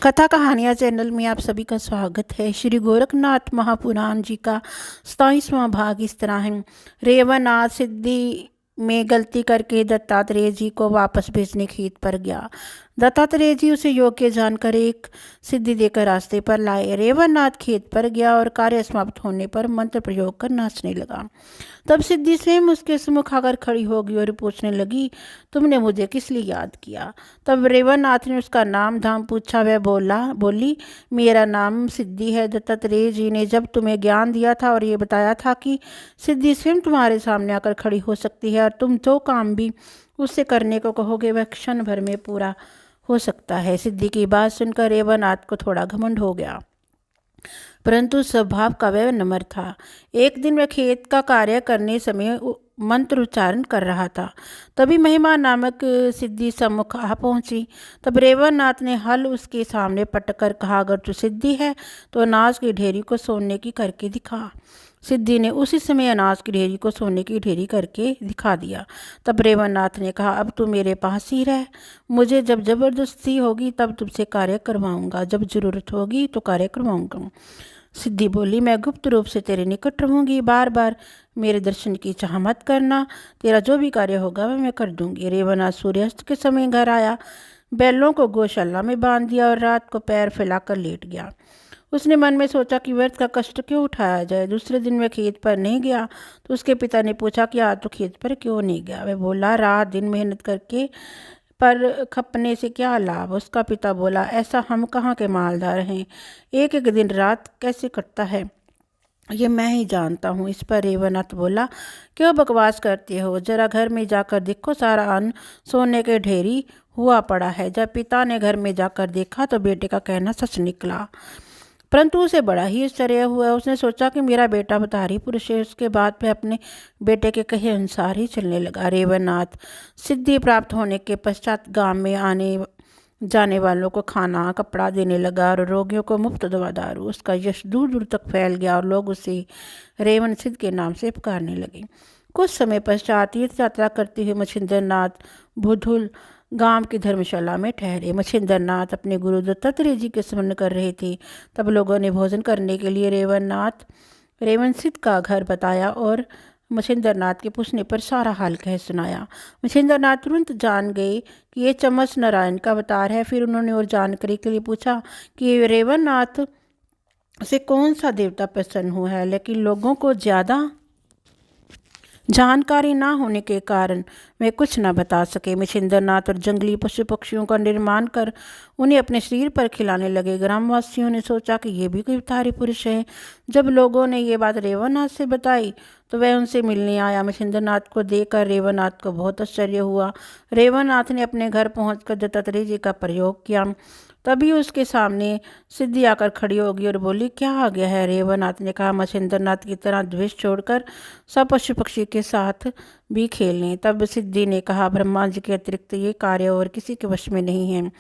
कथा कहानियाँ चैनल में आप सभी का स्वागत है। श्री गोरखनाथ महापुराण जी का 27वां भाग इस तरह है। रेवनाथ सिद्धि में गलती करके दत्तात्रेय जी को वापस भेजने खेत पर गया। दत्तात्रेय जी उसे योग्य जानकर एक सिद्धि देकर रास्ते पर लाए। रेवनाथ खेत पर गया और कार्य समाप्त होने पर मंत्र प्रयोग कर नाचने लगा। तब सिद्धि स्वयं उसके सम्मुख आकर खड़ी हो गई और पूछने लगी, तुमने मुझे किस लिए याद किया? तब रेवनाथ ने उसका नाम धाम पूछा। वह बोली, मेरा नाम सिद्धि है। दत्तात्रेय जी ने जब तुम्हें ज्ञान दिया था और ये बताया था कि सिद्धि स्वयं तुम्हारे सामने आकर खड़ी हो सकती है और तुम जो काम भी उससे करने को कहोगे वह क्षण भर में पूरा हो सकता है। सिद्धि की बात सुनकर रेवनाथ को थोड़ा घमंड हो गया, परंतु स्वभाव का वह नम्र था। एक दिन वह खेत का कार्य करने समय मंत्र उच्चारण कर रहा था। तभी महिमा नामक सिद्धि सम्मुख आ पहुंची। तब रेवनाथ ने हल उसके सामने पटक कर कहा, अगर तू सिद्धि है तो अनाज की ढेरी को सोने की करके दिखा। सिद्धि ने उसी समय अनाज की ढेरी को सोने की ढेरी करके दिखा दिया। तब रेवनाथ ने कहा, अब तू मेरे पास ही रह, मुझे जब जबरदस्ती होगी तब तुमसे कार्य करवाऊंगा, जब जरूरत होगी तो कार्य करवाऊंगा। सिद्धि बोली, मैं गुप्त रूप से तेरे निकट रहूंगी, बार बार मेरे दर्शन की चाह मत करना, तेरा जो भी कार्य होगा वह मैं कर दूंगी। रेवनाथ सूर्यास्त के समय घर आया, बैलों को गौशाला में बांध दिया और रात को पैर फैलाकर लेट गया। उसने मन में सोचा कि व्यर्थ का कष्ट क्यों उठाया जाए। दूसरे दिन वह खेत पर नहीं गया तो उसके पिता ने पूछा कि आज तो खेत पर क्यों नहीं गया? वह बोला, रात दिन मेहनत करके पर खपने से क्या लाभ? उसका पिता बोला, ऐसा हम कहाँ के मालदार हैं, एक एक दिन रात कैसे कटता है ये मैं ही जानता हूँ। इस पर रेवनाथ बोला, क्यों बकवास करते हो, जरा घर में जाकर देखो, सारा अन्न सोने के ढेरी हुआ पड़ा है। जब पिता ने घर में जाकर देखा तो बेटे का कहना सच निकला, परंतु उसे बड़ा ही आश्चर्य हुआ। उसने सोचा कि मेरा बेटा अवतारी पुरुष है। उसके बाद वह अपने बेटे के कहे अनुसार ही चलने लगा। रेवनाथ सिद्धि प्राप्त होने के पश्चात गांव में आने जाने वालों को खाना कपड़ा देने लगा और रोगियों को मुफ्त दवा दारू। उसका यश दूर दूर तक फैल गया और लोग उसे रेवन सिद्ध के नाम से पुकारने लगे। कुछ समय पश्चात तीर्थ यात्रा करते हुए मछिंद्रनाथ बुधुल गांव की धर्मशाला में ठहरे। मछिंद्रनाथ अपने गुरु दत्तात्रेय जी के स्मरण कर रहे थे। तब लोगों ने भोजन करने के लिए रेवन सिद्ध का घर बताया और मछिंद्रनाथ के पूछने पर सारा हाल कह सुनाया। मछिंद्रनाथ तुरंत जान गए कि ये चमच नारायण का अवतार है। फिर उन्होंने और जानकारी के लिए पूछा कि रेवनाथ से कौन सा देवता प्रसन्न हुआ है, लेकिन लोगों को ज़्यादा जानकारी ना होने के कारण वे कुछ न बता सके। मछिंद्रनाथ और जंगली पशु पक्षियों का निर्माण कर उन्हें अपने शरीर पर खिलाने लगे। ग्रामवासियों ने सोचा कि ये भी कोई अवतारी पुरुष है। जब लोगों ने ये बात रेवनाथ से बताई तो वह उनसे मिलने आया। मछिंद्रनाथ को देखकर रेवनाथ को बहुत आश्चर्य हुआ। रेवनाथ ने अपने घर पहुंचकर दत्तात्रेय जी का प्रयोग किया। तभी उसके सामने सिद्धि आकर खड़ी होगी और बोली, क्या आ गया है? रेवनाथ ने कहा, मछिंद्रनाथ की तरह द्वेष छोड़कर सब पशु पक्षी के साथ भी खेलें। तब सिद्धि ने कहा, ब्रह्मा जी के अतिरिक्त ये कार्य और किसी के वश में नहीं है।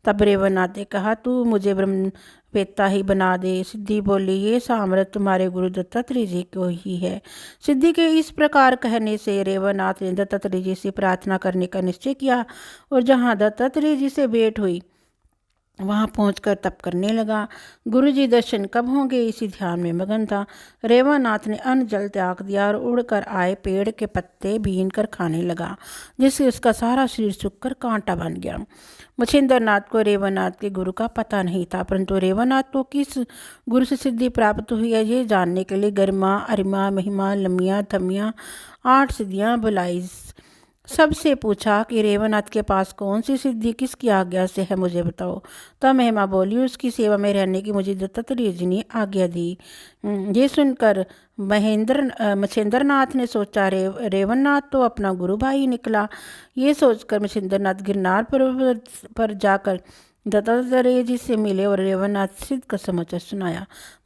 तब रेवनाथ ने कहा, तू मुझे ब्रह्मवेत्ता ही बना दे। सिद्धि बोली, ये सामर्थ तुम्हारे गुरु दत्तात्रेय जी को ही है। सिद्धि के इस प्रकार कहने से रेवनाथ ने दत्तात्रेय जी से प्रार्थना करने का निश्चय किया और जहाँ दत्तात्रेय जी से भेंट हुई वहाँ पहुंचकर तप करने लगा। गुरुजी दर्शन कब होंगे इसी ध्यान में मगन था। रेवनाथ ने अन्न जल त्याग दिया और उड़कर आए पेड़ के पत्ते बीन कर खाने लगा, जिससे उसका सारा शरीर सूखकर कांटा बन गया। मछिंद्रनाथ को रेवनाथ के गुरु का पता नहीं था, परंतु रेवनाथ को किस गुरु से सिद्धि प्राप्त हुई है ये जानने के लिए गरिमा, अरिमा, महिमा, लमिया, थमिया 8 सिद्धियाँ बुलाई। सबसे पूछा कि रेवनाथ के पास कौन सी सिद्धि किसकी आज्ञा से है, मुझे बताओ। तब महिमा बोली, उसकी सेवा में रहने की मुझे दत्तात्रेय जी ने आज्ञा दी। ये सुनकर मछिंद्रनाथ ने सोचा, रेवनाथ तो अपना गुरु भाई निकला। ये सोचकर मछिंद्रनाथ गिरनार पर जाकर दत्तात्रेय जी से मिले और रेवनाथ सिद्ध का समाचार सुनाया।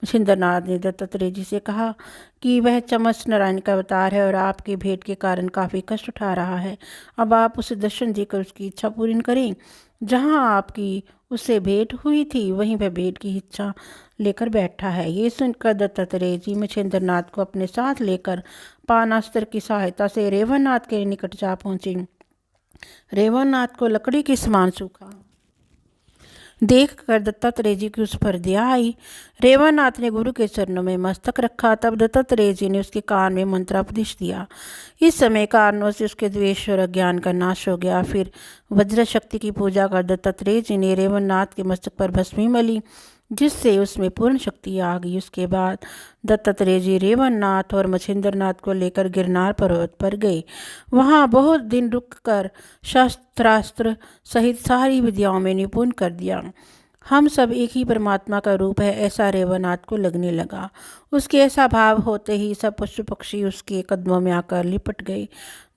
मछिंद्रनाथ ने दत्तात्रेय जी से कहा कि वह चमच नारायण का अवतार है और आपकी भेंट के कारण काफ़ी कष्ट उठा रहा है। अब आप उसे दर्शन देकर उसकी इच्छा पूरी करें। जहाँ आपकी उससे भेंट हुई थी वहीं वह भेंट की इच्छा लेकर बैठा है। ये सुनकर दत्तात्रेय जी मछिंद्रनाथ को अपने साथ लेकर पानास्त्र की सहायता से रेवनाथ के निकट जा पहुँचे। रेवनाथ को लकड़ी के समान सूखा देख कर दत्तात्रेय जी की उस पर दया आई। रेवन्नाथ ने गुरु के चरणों में मस्तक रखा। तब दत्तात्रेय जी ने उसके कान में मंत्रोपदेश दिया। इस समय कारणों से उसके द्वेष और अज्ञान का नाश हो गया। फिर वज्र शक्ति की पूजा कर दत्तात्रेय जी ने रेवन्नाथ के मस्तक पर भस्मी मली, जिससे उसमें पूर्ण शक्ति आ गई। उसके बाद दत्तात्रेय जी रेवन्नाथ और मच्छिंद्रनाथ को लेकर गिरनार पर्वत पर गए। वहाँ बहुत दिन रुककर शस्त्रास्त्र सहित सारी विद्याओं में निपुण कर दिया। हम सब एक ही परमात्मा का रूप है, ऐसा रेवन्नाथ को लगने लगा। उसके ऐसा भाव होते ही सब पशु पक्षी उसके कदमों में आकर लिपट गए।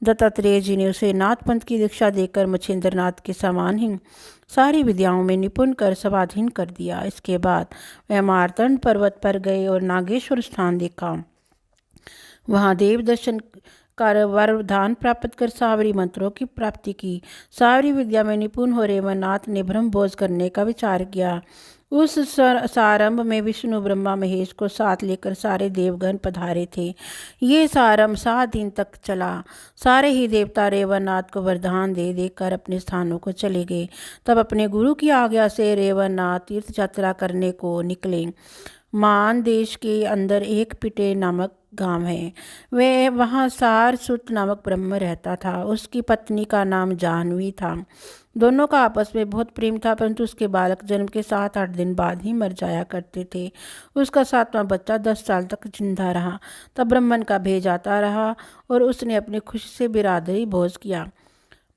दत्तात्रेय जी ने उसे नाथ पंथ की दीक्षा देकर मच्छिंद्रनाथ के समान ही सारी विद्याओं में निपुण कर समाधीन कर दिया। इसके बाद वह मार्तंड पर्वत पर गए और नागेश्वर स्थान देखा। वहाँ देव दर्शन कर वरदान प्राप्त कर सावरी मंत्रों की प्राप्ति की। सावरी विद्या में निपुण हो रेवन्नाथ ने ब्रह्म भोज करने का विचार किया। उस सारंभ में विष्णु ब्रह्मा महेश को साथ लेकर सारे देवगण पधारे थे। ये सारंभ 7 दिन तक चला। सारे ही देवता रेवन्नाथ को वरदान दे देकर अपने स्थानों को चले गए। तब अपने गुरु की आज्ञा से रेवन्नाथ तीर्थ यात्रा करने को निकले। मान देश के अंदर एक पिटे नामक गांव है। वह वहाँ सारस्वत नामक ब्रह्म रहता था। उसकी पत्नी का नाम जाह्नवी था। दोनों का आपस में बहुत प्रेम था, परंतु उसके बालक जन्म के 7-8 दिन बाद ही मर जाया करते थे। उसका 7वां बच्चा 10 साल तक जिंदा रहा। तब ब्राह्मण का भेज आता रहा और उसने अपनी खुशी से बिरादरी भोज किया।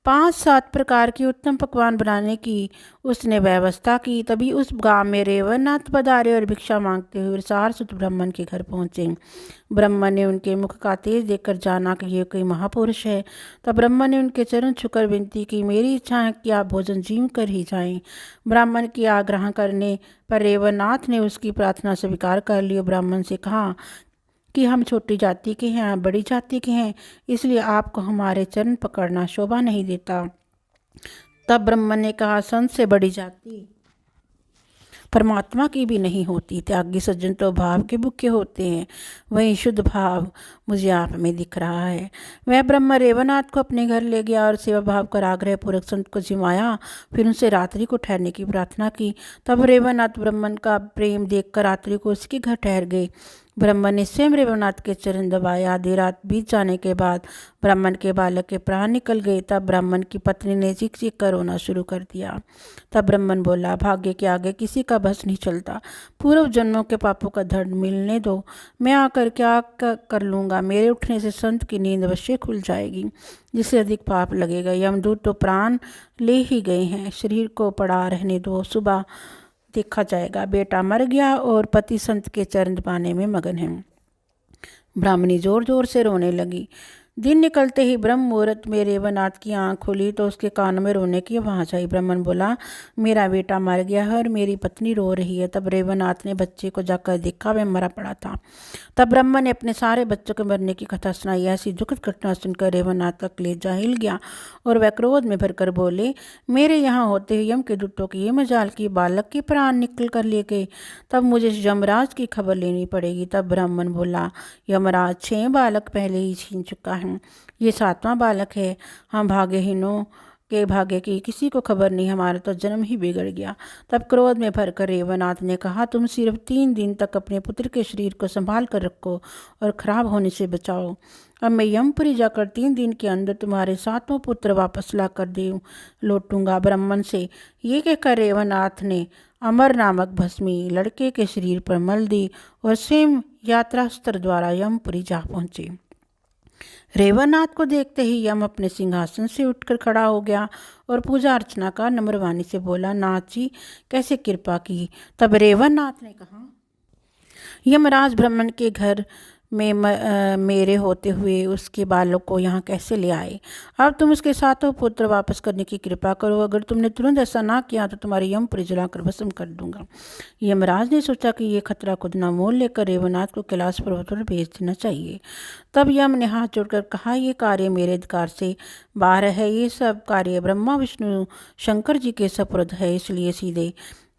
5-7 प्रकार के उत्तम पकवान बनाने की उसने व्यवस्था की। तभी उस गांव में रेवन्नाथ पधारे और भिक्षा मांगते हुए सारस्वत ब्राह्मण के घर पहुंचे। ब्राह्मण ने उनके मुख का तेज देखकर जाना कि ये कोई महापुरुष है। तब ब्राह्मण ने उनके चरण छूकर विनती की, मेरी इच्छा है कि आप भोजन जीव कर ही जाएं। ब्राह्मण की आग्रह करने पर रेवन्नाथ ने उसकी प्रार्थना स्वीकार कर ली और ब्राह्मण से कहा कि हम छोटी जाति के हैं, आप बड़ी जाति के हैं, इसलिए आपको हमारे चरण पकड़ना शोभा नहीं देता। तब ब्राह्मण ने कहा, संत से बड़ी जाति परमात्मा की भी नहीं होती। त्यागी सज्जन तो भाव के भूखे होते हैं, वही शुद्ध भाव मुझे आप में दिख रहा है। वह ब्रह्म रेवन्नाथ को अपने घर ले गया और सेवा भाव कर आग्रह पूर्वक संत को जिमाया। फिर उनसे रात्रि को ठहरने की प्रार्थना की। तब रेवन्नाथ ब्राह्मण का प्रेम देखकर रात्रि को उसके घर ठहर गए। ब्राह्मण ने स्वयं रेवन्नाथ के चरण दबाए। आधी रात बीत जाने के बाद ब्राह्मण के बालक के प्राण निकल गए। तब ब्राह्मण की पत्नी ने चीख चीख कर रोना शुरू कर दिया। तब ब्राह्मण बोला, भाग्य के आगे किसी का बस नहीं चलता। पूर्व जन्मों के पापों का दंड मिलने दो, मैं आकर क्या कर लूँगा। मेरे उठने से संत की नींद अवश्य खुल जाएगी, जिससे अधिक पाप लगेगा। यमदूत तो प्राण ले ही गए हैं, शरीर को पड़ा रहने दो, सुबह देखा जाएगा। बेटा मर गया और पति संत के चरण दबाने में मगन है। ब्राह्मणी जोर जोर से रोने लगी। दिन निकलते ही ब्रह्म मुहूर्त में रेवन्नाथ की आंख खुली तो उसके कान में रोने की आवाज आई। ब्राह्मण बोला, मेरा बेटा मर गया है और मेरी पत्नी रो रही है। तब रेवन्नाथ ने बच्चे को जाकर देखा, वह मरा पड़ा था। तब ब्राह्मण ने अपने सारे बच्चों के मरने की कथा सुनाई। ऐसी दुखद घटना सुनकर रेवन्नाथ का कलेजा हिल गया और वह क्रोध में भरकर बोले, मेरे यहाँ होते हुए यम के दूतों की ये मजाल की बालक के प्राण निकल कर ले गए। तब मुझे यमराज की खबर लेनी पड़ेगी। तब ब्राह्मण बोला, यमराज 6 बालक पहले ही छीन चुका है, ये 7वां बालक है। हम भाग्यहीनों के भाग्य की किसी को खबर नहीं, हमारा तो जन्म ही बिगड़ गया। तब क्रोध में भरकर रेवन्नाथ ने कहा, तुम सिर्फ 3 दिन तक अपने पुत्र के शरीर को संभाल कर रखो और खराब होने से बचाओ। अब मैं यमपुरी जाकर 3 दिन के अंदर तुम्हारे 7वां पुत्र वापस ला कर दे लौटूंगा। ब्राह्मण से ये कहकर रेवन्नाथ ने अमर नामक भस्मी लड़के के शरीर पर मल दी और स्वयं यात्रास्त्र द्वारा यमपुरी जा पहुंचे। रेवन्नाथ को देखते ही यम अपने सिंहासन से उठकर खड़ा हो गया और पूजा अर्चना का नम्रवाणी से बोला, नाथ जी कैसे कृपा की। तब रेवन्नाथ ने कहा, यमराज ब्राह्मण के घर में मेरे होते हुए उसके बालक को यहाँ कैसे ले आए। अब तुम उसके 7वां पुत्र वापस करने की कृपा करो। अगर तुमने तुरंत ऐसा ना किया तो तुम्हारी यमपुरी जलाकर भस्म कर दूंगा। यमराज ने सोचा कि ये खतरा खुद न मोल लेकर रेवन्नाथ को कैलाश पर्वत पर भेज देना चाहिए। तब यम ने हाथ जोड़कर कहा, ये कार्य मेरे अधिकार से बाहर है। ये सब कार्य ब्रह्मा विष्णु शंकर जी के सपुर्द है, इसलिए सीधे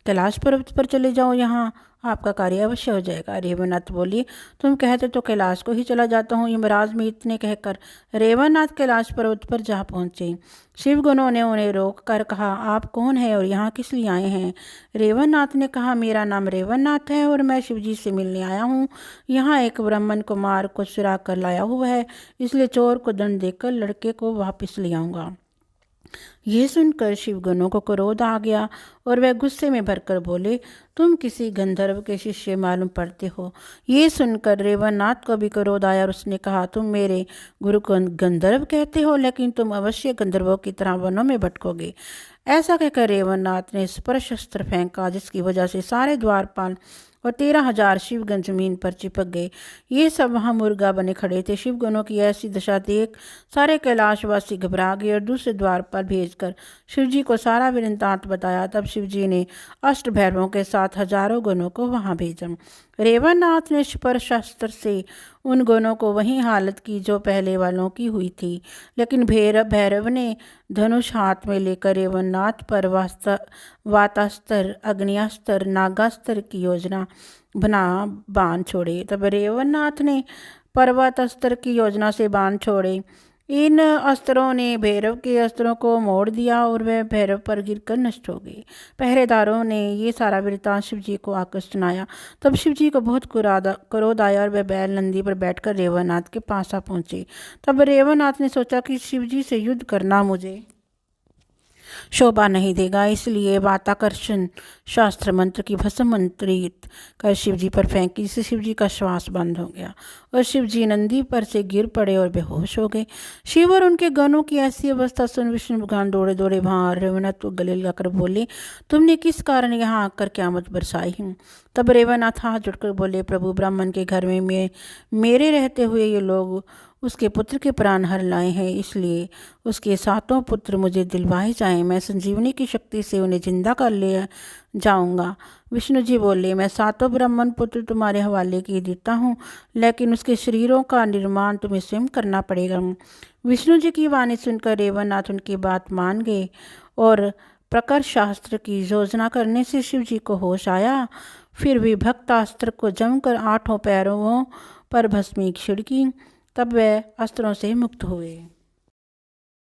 कैलाश पर्वत पर चले जाओ, यहाँ आपका कार्य अवश्य हो जाएगा। रेवन्नाथ बोली, तुम कहते तो कैलाश को ही चला जाता हूँ। यमराज में इतने कहकर रेवन्नाथ कैलाश पर्वत पर जा पहुँचे। शिवगणों ने उन्हें रोक कर कहा, आप कौन हैं और यहाँ किस लिए आए हैं? रेवन्नाथ ने कहा, मेरा नाम रेवन्नाथ है और मैं शिवजी से मिलने आया हूँ। यहाँ एक ब्राह्मण कुमार को चुरा कर लाया हुआ है, इसलिए चोर को दंड देकर लड़के को वापस ले आऊँगा। ये सुनकर शिवगणों को क्रोध आ गया और वह गुस्से में भरकर बोले, तुम किसी गंधर्व के शिष्य मालूम पड़ते हो। ये सुनकर रेवन्नाथ को भी क्रोध आया और उसने कहा, तुम मेरे गुरु को गंधर्व कहते हो, लेकिन तुम अवश्य गंधर्वों की तरह वनों में भटकोगे। ऐसा कहकर रेवन्नाथ ने स्पर्श अस्त्र फेंका, जिसकी वजह से सारे द्वारपाल और 13,000 शिवगण जमीन पर चिपक गए। ये सब वहाँ मुर्गा बने खड़े थे। शिवगणों की ऐसी दशा देख सारे कैलाशवासी घबरा गए और दूसरे द्वार पर भेजकर शिवजी को सारा वृत्तांत बताया। तब शिवजी ने अष्ट भैरवों के साथ हजारों गणों को वहाँ भेजा। रेवन्नाथ ने स्पर्शास्त्र से उन गणों को वही हालत की जो पहले वालों की हुई थी, लेकिन भैरव ने धनुष हाथ में लेकर रेवन्नाथ पर वातास्त्र, अग्नियास्त्र, नागास्त्र की योजना बना बाण छोड़े। तब रेवन्नाथ ने पर्वतास्त्र की योजना से बाण छोड़े। इन अस्त्रों ने भैरव के अस्त्रों को मोड़ दिया और वह भैरव पर गिरकर नष्ट हो गए। पहरेदारों ने ये सारा वृत्तांत शिवजी को आकर सुनाया। तब शिवजी को बहुत क्रोध आया और वह बैल नंदी पर बैठकर रेवन्नाथ के पास आ पहुंचे। तब रेवन्नाथ ने सोचा कि शिवजी से युद्ध करना मुझे शोभा नहीं देगा, इसलिए वाताकर्षण शास्त्र मंत्र की भस्म मंत्रित कर शिवजी पर फेंकी, जिससे शिवजी का श्वास बंद हो गया और शिवजी नंदी पर से गिर पड़े और बेहोश हो गए। शिव और उनके गणों की ऐसी अवस्था सुन विष्णु भगवान दौड़े दौड़े वहाँ रेवन्नाथ को गले लगाकर बोले, तुमने किस कारण यहाँ आकर क्यामत बरसाई हूँ? तब रेवन्नाथ हाथ जोड़कर बोले, प्रभु ब्राह्मण के घर में मेरे रहते हुए ये लोग उसके पुत्र के प्राण हर लाए हैं, इसलिए उसके 7 पुत्र मुझे दिलवाए जाएं। मैं संजीवनी की शक्ति से उन्हें जिंदा कर ले जाऊंगा। विष्णु जी बोले, मैं 7 ब्राह्मण पुत्र तुम्हारे हवाले की देता हूँ, लेकिन उसके शरीरों का निर्माण तुम्हें स्वयं करना पड़ेगा। विष्णु जी की वाणी सुनकर रेवन्नाथ उनकी बात मान गए और प्रकर शास्त्र की योजना करने से शिव जी को होश आया। फिर भी भक्तास्त्र को जमकर 8 पैरों पर भस्मी छिड़की, तब वह अस्त्रों से मुक्त हुए।